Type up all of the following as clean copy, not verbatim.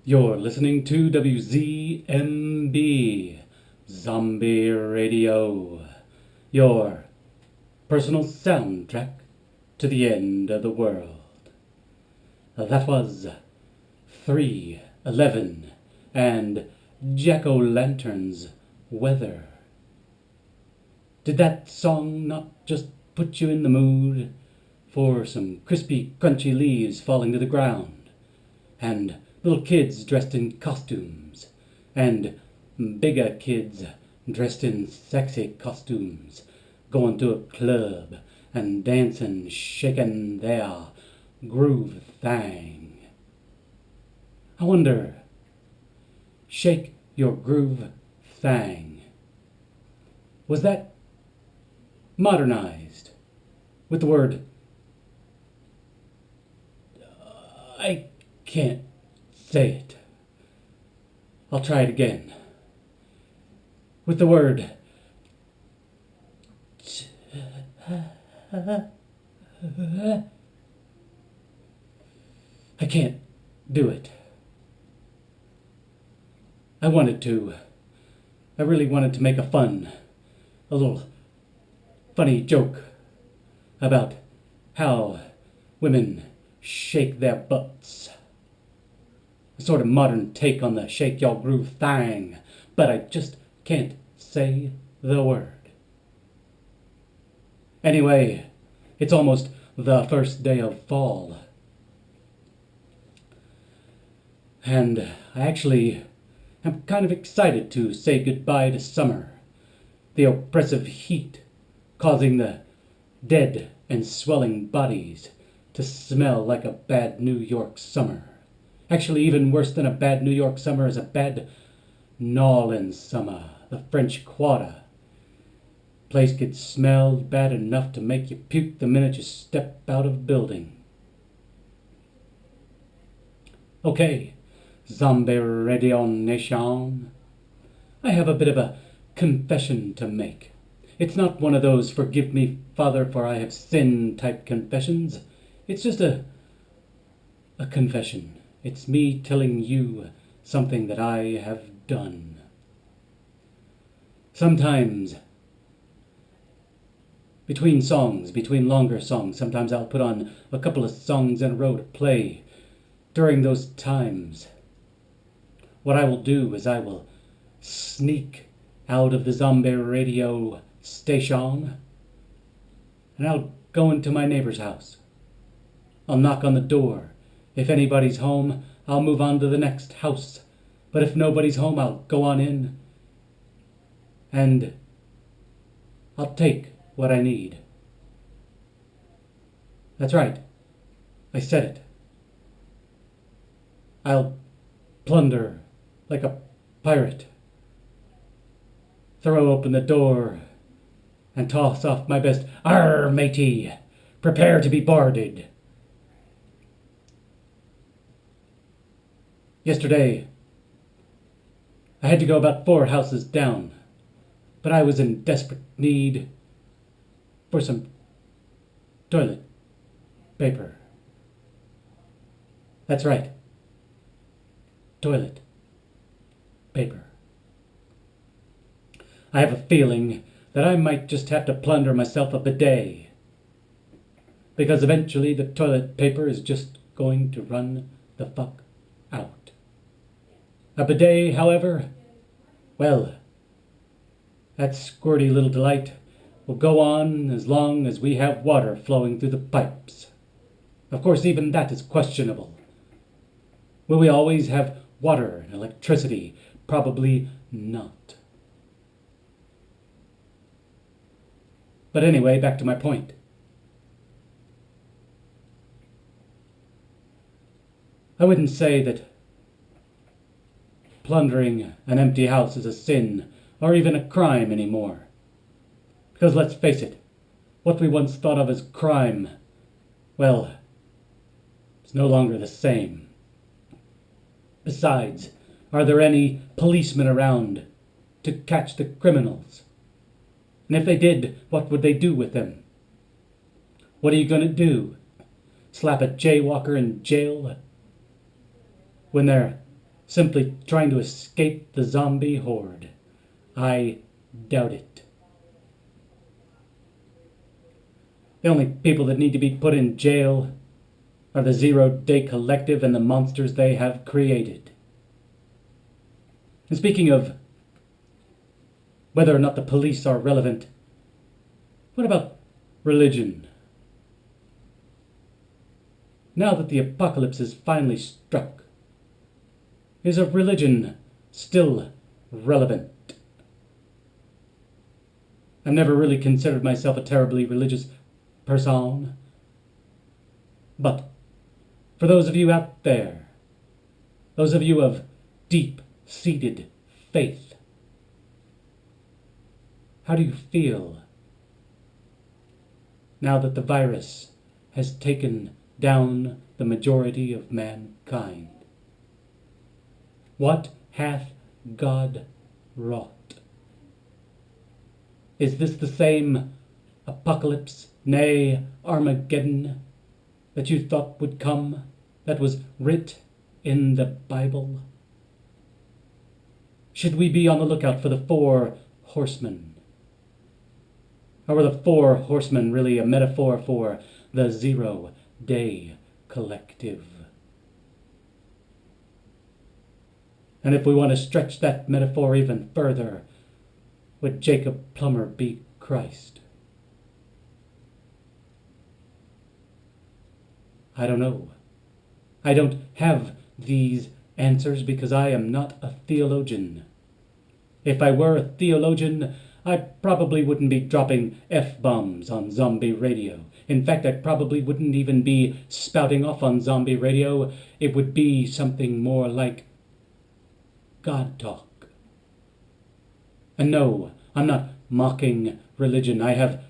You're listening to WZMB, Zombie Radio, your personal soundtrack to the end of the world. That was 311 and Jack-o'-lanterns Weather. Did that song not just put you in the mood for some crispy, crunchy leaves falling to the ground, and little kids dressed in costumes, and bigger kids dressed in sexy costumes, going to a club and dancing, shaking their groove thang? I wonder, shake your groove thang, was that modernized with the word, I can't say it. I'll try it again. With the word I can't do it. I wanted to. I really wanted to make a little funny joke about how women shake their butts. A sort of modern take on the shake your groove thang, but I just can't say the word. Anyway, it's almost the first day of fall. And I actually am kind of excited to say goodbye to summer. The oppressive heat causing the dead and swelling bodies to smell like a bad New York summer. Actually, even worse than a bad New York summer is a bad New Orleans summer, the French Quarter. Place could smell bad enough to make you puke the minute you step out of a building. Okay, Zombie Radio Nation, I have a bit of a confession to make. It's not one of those "forgive me, Father, for I have sinned" type confessions. It's just a confession. It's me telling you something that I have done. Sometimes, between longer songs, sometimes I'll put on a couple of songs in a row to play. During those times, what I will do is I will sneak out of the Zombie Radio station, and I'll go into my neighbor's house. I'll knock on the door. If anybody's home, I'll move on to the next house. But if nobody's home, I'll go on in, and I'll take what I need. That's right. I said it. I'll plunder like a pirate, throw open the door, and toss off my best "Arr, matey, prepare to be boarded." Yesterday, I had to go about 4 houses down, but I was in desperate need for some toilet paper. That's right. Toilet paper. I have a feeling that I might just have to plunder myself a bidet, because eventually the toilet paper is just going to run the fuck out. A bidet, however, well, that squirty little delight will go on as long as we have water flowing through the pipes. Of course, even that is questionable. Will we always have water and electricity? Probably not. But anyway, back to my point. I wouldn't say that plundering an empty house is a sin or even a crime anymore. Because let's face it, what we once thought of as crime, well, it's no longer the same. Besides, are there any policemen around to catch the criminals? And if they did, what would they do with them? What are you going to do? Slap a jaywalker in jail? When they're simply trying to escape the zombie horde. I doubt it. The only people that need to be put in jail are the Zero-Day Collective and the monsters they have created. And speaking of whether or not the police are relevant, what about religion? Now that the apocalypse is finally struck, is a religion still relevant? I've never really considered myself a terribly religious person, but for those of you out there, those of you of deep-seated faith, how do you feel now that the virus has taken down the majority of mankind? What hath God wrought? Is this the same apocalypse, nay, Armageddon, that you thought would come, that was writ in the Bible? Should we be on the lookout for the 4 horsemen? Or were the 4 horsemen really a metaphor for the Zero-Day Collective? And if we want to stretch that metaphor even further, would Jacob Plummer be Christ? I don't know. I don't have these answers because I am not a theologian. If I were a theologian, I probably wouldn't be dropping F-bombs on zombie radio. In fact, I probably wouldn't even be spouting off on zombie radio. It would be something more like God talk. And no, I'm not mocking religion. I have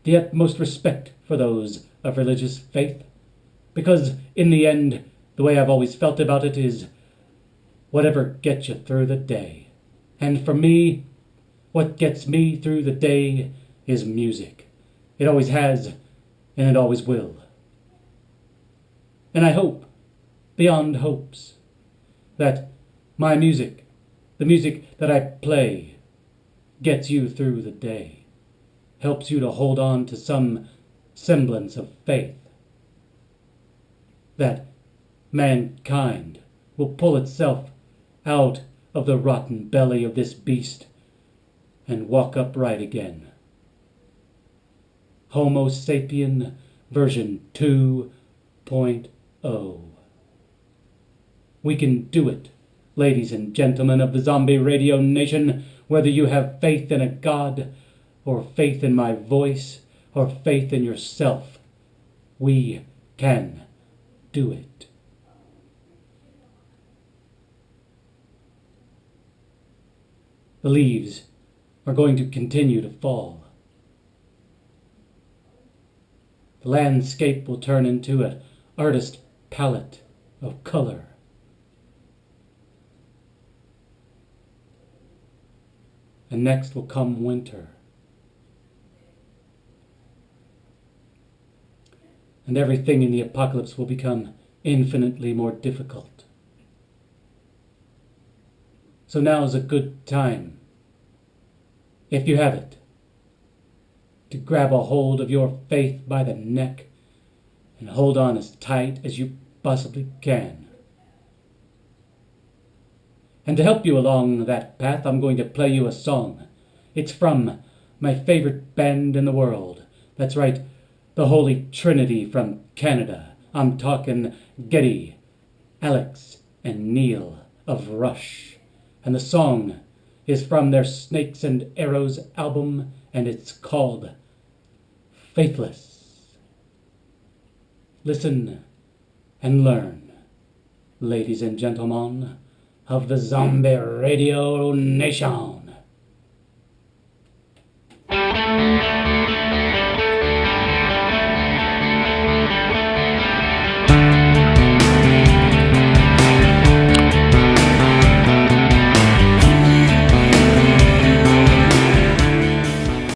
the utmost respect for those of religious faith, because in the end, the way I've always felt about it is whatever gets you through the day. And for me, what gets me through the day is music. It always has, and it always will. And I hope, beyond hopes, that my music, the music that I play, gets you through the day, helps you to hold on to some semblance of faith, that mankind will pull itself out of the rotten belly of this beast and walk upright again. Homo sapien version 2.0. We can do it, ladies and gentlemen of the Zombie Radio Nation, whether you have faith in a God, or faith in my voice, or faith in yourself. We can do it. The leaves are going to continue to fall. The landscape will turn into an artist palette of color. And next will come winter. And everything in the apocalypse will become infinitely more difficult. So now is a good time, if you have it, to grab a hold of your faith by the neck and hold on as tight as you possibly can. And to help you along that path, I'm going to play you a song. It's from my favorite band in the world. That's right, the Holy Trinity from Canada. I'm talking Geddy, Alex, and Neil of Rush. And the song is from their Snakes and Arrows album, and it's called Faithless. Listen and learn, ladies and gentlemen of the Zombie Radio Nation.